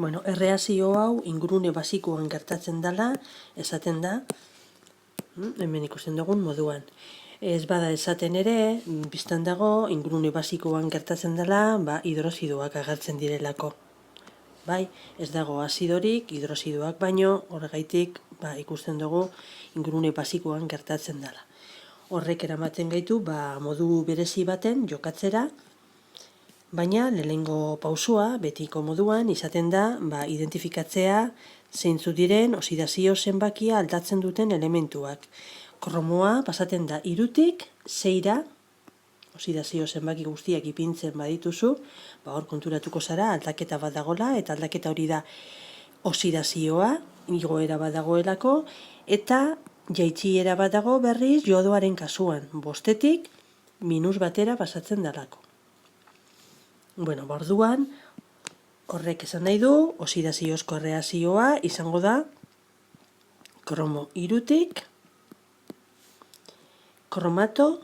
Erreazio hau ingurune basikoan gertatzen dela, esaten da, hemen ikusten dugun moduan. Ez bada esaten ere, biztan dago, ingurune basikoan gertatzen dela, hidrozidoak agertzen direlako. Bai, ez dago azidorik, hidrozidoak baino, horregaitik ikusten dugu ingurune basikoan gertatzen dela. Horrek eramaten gaitu modu berezi baten jokatzera, baina lehenengo pausua, betiko moduan, izaten da identifikatzea zeintzu diren oxidazio zenbakia aldatzen duten elementuak. Kromoa pasaten da 3tik 6ra, oxidazio zenbaki guztiak ipintzen badituzu, hor konturatuko zara aldaketa bat dagoela, eta aldaketa hori da oxidazioa, igoera bat dagoelako, eta jaitsiera bat dago berriz jodoaren kasuan, 5tik -1 pasatzen dalako. Orduan, horrek esan nahi du, oxidaziozko erreazioa izango da kromo 3tik kromato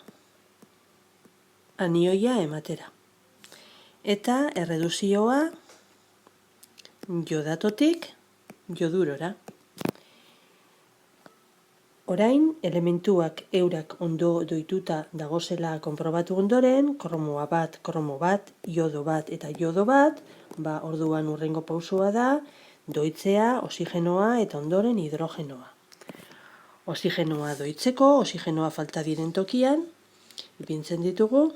anioia ematera. Eta erreduzioa jodatotik jodurora. Orain, elementuak eurak ondo doituta dagozela konprobatu ondoren, kromo bat, jodo bat eta jodo bat, orduan hurrengo pausua da, doitzea, oxigenoa eta ondoren hidrogenoa. Oxigenoa doitzeko, oxigenoa falta diren tokian, ipintzen ditugu,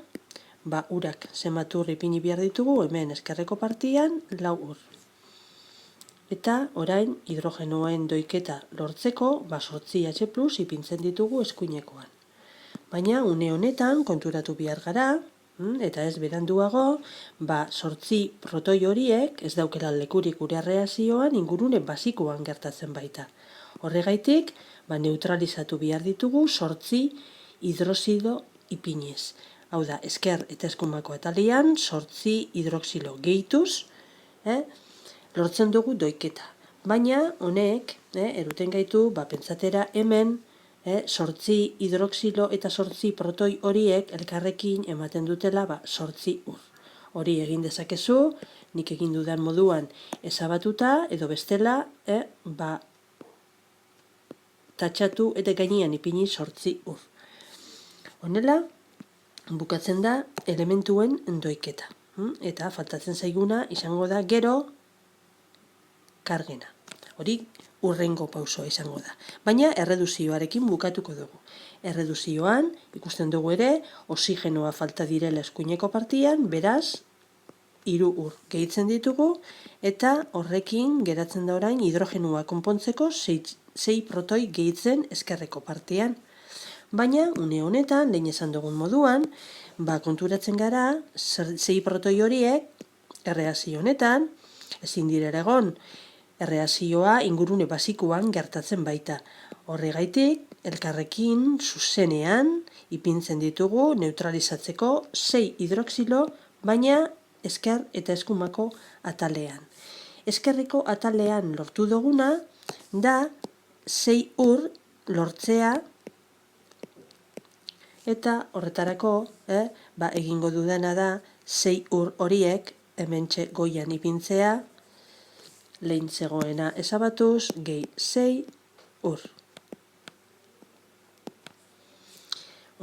urak zenbat ur ipini behar ditugu, hemen ezkerreko partian, 4 ur. Eta orain hidrogenoen doiketa lortzeko, 8H+ ipintzen ditugu eskuinekoan. Baina une honetan konturatu behar gara, eta ez beranduago, 8 protoi horiek ez daukela lekurik gure erreazioan ingurune basikoan gertatzen baita. Horregaitik, neutralizatu behar ditugu 8 hidrozido ipiniz. Hau da, esker eta eskumako atalean 8 hidroxilo gehituz, lortzen dugu doiketa. Baina, honek, eruten gaitu, pentsatera hemen, 8 hidroxilo eta 8 protoi horiek elkarrekin ematen dutela 8 ur. Hori egin dezakezu, nik egin dudan moduan ezabatuta, edo bestela, tatxatu eta gainean ipini 8 ur. Honela, bukatzen da elementuen doiketa. Eta faltatzen zaiguna izango da gero kargena. Hori hurrengo pausoa izango da. Baina erreduzioarekin bukatuko dugu. Erreduzioan ikusten dugu ere oxigenoa falta direla eskuineko partian, beraz 3 ur gehitzen ditugu, eta horrekin geratzen da orain hidrogenoa konpontzeko 6 protoi gehitzen ezkerreko partian. Baina une honetan, lehen esan dugun moduan, konturatzen gara 6 protoi horiek erreazio honetan, ezin direla egon, erreazioa ingurune basikoan gertatzen baita. Horregaitik, elkarrekin zuzenean ipintzen ditugu neutralizatzeko 6 hidroxilo, baina esker eta eskumako atalean. Eskerreko atalean lortu duguna da 6 ur lortzea, eta horretarako egingo dudana da 6 ur horiek hementxe goian ipintzea, lehen zegoena ezabatuz, gehi 6 ur.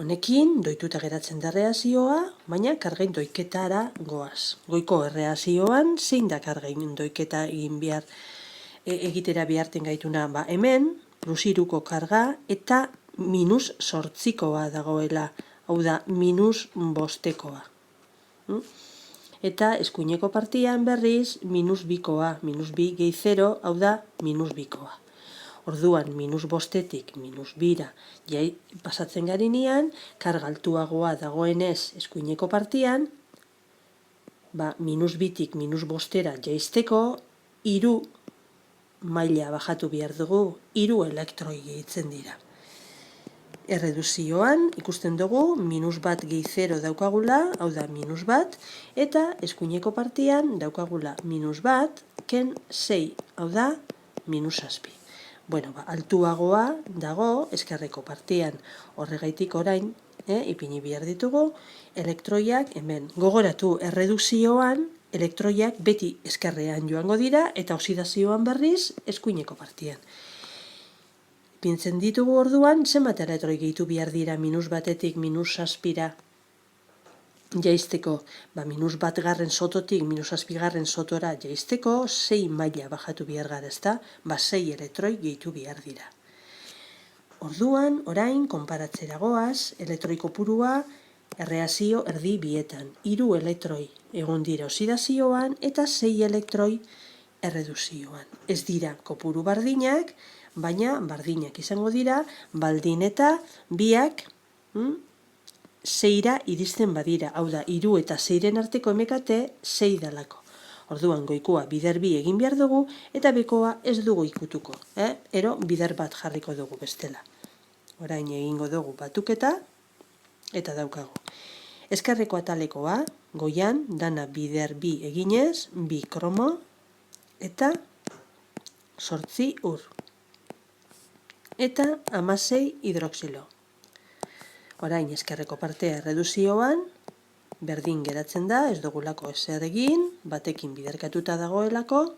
Honekin, doituta geratzen da erreazioa, baina kargen doiketara goaz. Goiko erreazioan, zein da kargen doiketa egitera beharten gaituna, hemen, +3ko karga eta -8koa dagoela, hau da, -5koa. Eta eskuineko partian berriz -2koa, -2 gehi 0, hau da, -2koa. Orduan, -5tik -2ra pasatzen garinean, karga altuagoa dagoenez eskuineko partian, -2tik -5ra jaisteko, 3 maila bajatu behar dugu, 3 elektroi gehitzen dira. Erreduzioan ikusten dugu, -1 gehi 0 daukagula, hau da, -1, eta eskuineko partian daukagula -1, ken 6, hau da, -7. Altuagoa dago eskerreko partian, horregaitik orain ipini behar ditugu, elektroiak hemen. Gogoratu, erreduzioan elektroiak beti ezkerrean joango dira eta oxidazioan berriz eskuineko partian. Ipintzen ditugu orduan, zenbat elektroi gehitu behar dira -1 minus 7 jaisteko, -1 sototik -7 sotora jaisteko, 6 maila bajatu behar gara, ezta? 6 elektroi gehitu behar dira. Orduan, orain, konparatzera goaz, elektroi kopurua erreazio erdi bietan. 3 elektroi egon dira oxidazioan eta 6 elektroi erreduzioan. Ez dira kopuru bardinak, baina bardinak izango dira, baldin eta biak 6ra iristen badira. Hau da, 3 eta 6ren arteko emekate 6 dalako. Orduan, goikoa bider bi egin behar dugu, eta bekoa ez dugu ikutuko. Ero, bider bat jarriko dugu bestela. Orain egingo dugu batuketa, eta daukagu. Ezkerreko atalekoa, goian, dana bider bi eginez, 2 kromo, eta 8 ur. Eta 16 hidroxilo. Orain ezkerreko partea erreduzioan, berdin geratzen da, ez dugulako ezer egin, batekin biderkatuta dagoelako,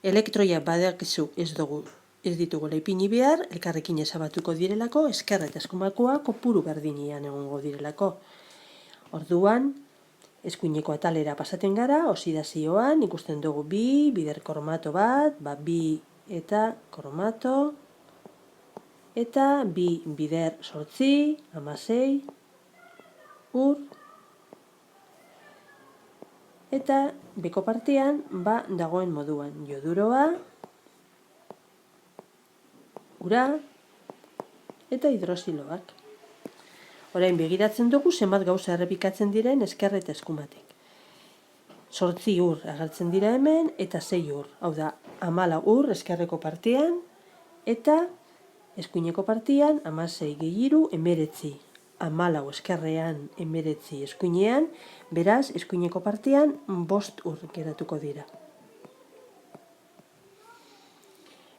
elektroia badakizu ez ditugula ipini behar, elkarrekin ezabatuko direlako, ezkerra eta eskumakoa kopuru berdinian egongo direlako. Orduan, eskuineko atalera pasaten gara, oxidazioan, ikusten dugu 2, bider kromato bat, 2 eta kromato, eta 2 bider 8, 16, ur, eta beko partean dagoen moduan joduroa, ura eta hidroxiloak. Orain begiratzen dugu zenbat gauza errepikatzen diren ezkerra eta eskumatik. 8 ur agertzen dira hemen eta 6 ur. Hau da, 14 ur ezkerreko partean eta eskuineko partean 16 gehi 3, 19. 14 ezkerrean, 19 eskuinean, beraz, eskuineko partean 5 ur geratuko dira.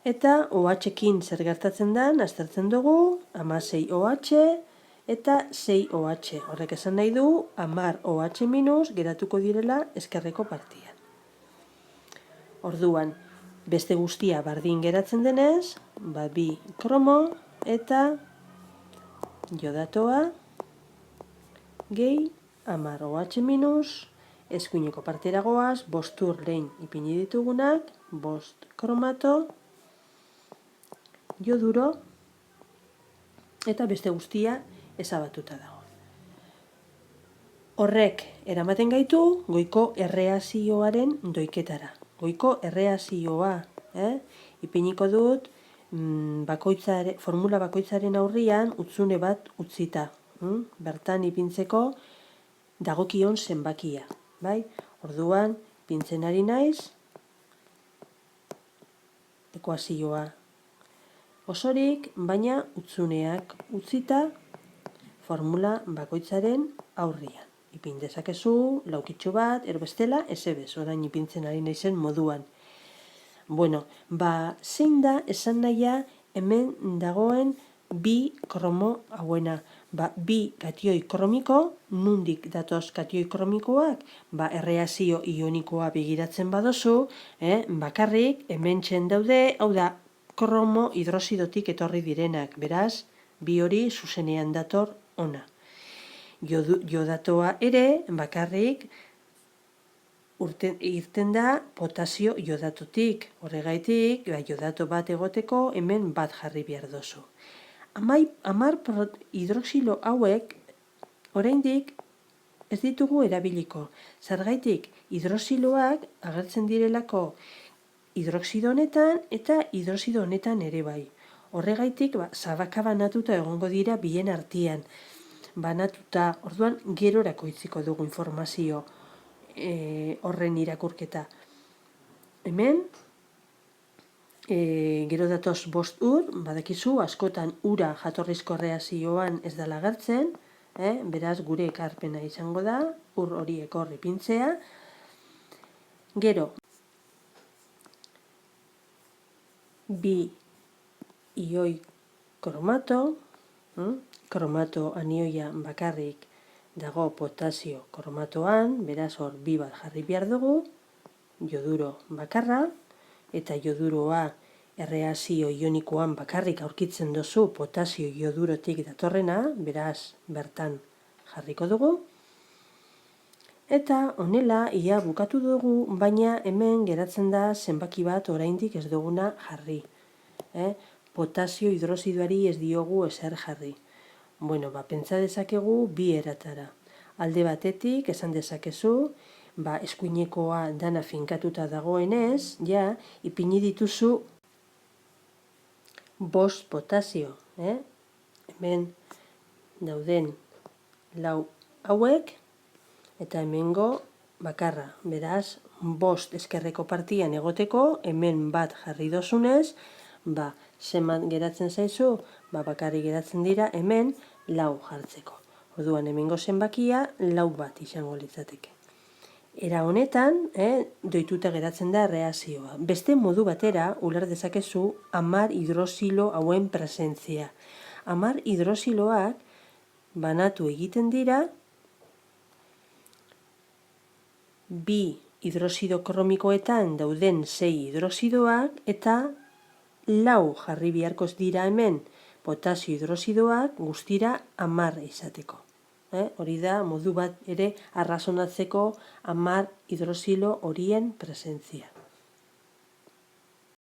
Eta OH-ekin zer gertatzen den, aztertzen dugu, 16 OH eta 6 OH. Horrek esan nahi du, 10 OH minus geratuko direla ezkerreko partian. Orduan, beste guztia bardin geratzen denez, 2 kromo eta jodatoa gehi 10 OH minus, eskuineko partera goaz, 5 ur lehen ipini ditugunak, 5 kromato, joduro, eta beste guztia ezabatuta dago. Horrek eramaten gaitu goiko erreazioaren doiketara. Goiko erreazioa, ipiniko dut, formula bakoitzaren aurrian utzune bat utzita. Bertan ipintzeko dagokion zenbakia. Orduan, pintzen ari naiz, ekuazioa osorik, baina utzuneak utzita formula bakoitzaren aurrian. Ipin dezakezu, laukitxo bat, erbestela, ezebez, orain ipintzen ari naizen moduan. Zein da esan nahia hemen dagoen 2 kromo hauena. 2 katioi kromiko, nundik datoz katioi kromikoak, erreazio ionikoa begiratzen badozu, bakarrik, hemen txen daude, hau da, kromo hidroxidotik etorri direnak, beraz, 2 hori zuzenean dator ona. Jodatoa ere, bakarrik, irten da potasio jodatotik. Horregaitik, jodato bat egoteko, hemen bat jarri behar dozu. 10 hidroxilo hauek, oraindik ez ditugu erabiliko. Zergaitik, hidroxiloak agertzen direlako hidroxido honetan eta hidroxido honetan ere bai. Horregaitik, zabaka banatuta egongo dira bien artean. Banatuta, orduan gerorako itziko dugu informazio horren irakurketa. Hemen, gero datoz 5 ur, badakizu, askotan ura jatorrizko erreazioan ez dela agertzen, beraz gure ekarpena izango da, ur horiek hor ipintzea. Gero, 2 ioi kromato, kromato anioia bakarrik dago potasio kromatoan, beraz hor 2 bat jarri behar dugu, joduro bakarra, eta joduroa erreakzio ionikoan bakarrik aurkitzen duzu potasio jodurotik datorrena, beraz bertan jarriko dugu. Eta honela ia bukatu dugu, baina hemen geratzen da zenbaki bat oraindik ez duguna jarri. Potasio hidroxidoari ez diogu ezer jarri. Bueno, pentsa dezakegu 2 eratara. Alde batetik esan dezakezu, eskuinekoa dana finkatuta dagoenez, ja, ipini dituzu 5 potasio. Hemen dauden 4 hauek, eta hemengo bakarra. Beraz, 5 eskerreko partian egoteko, hemen 1 jarri dozunez, zenbat geratzen zaizu, bakarrik geratzen dira, hemen 4 jartzeko. Orduan, hemengo zenbakia 4 bat izango litzateke. Era honetan, doituta geratzen da erreakzioa. Beste modu batera, uler dezakezu 10 hidroxilo hauen presentzia. 10 hidroxiloak banatu egiten dira 2 hidroxido kromikoetan dauden 6 hidroxidoak eta 4 jarri beharko dira hemen potasio hidroxidoak guztira 10 izateko. Hori da modu bat ere arrazonatzeko 10 hidroxilo horien presentzia.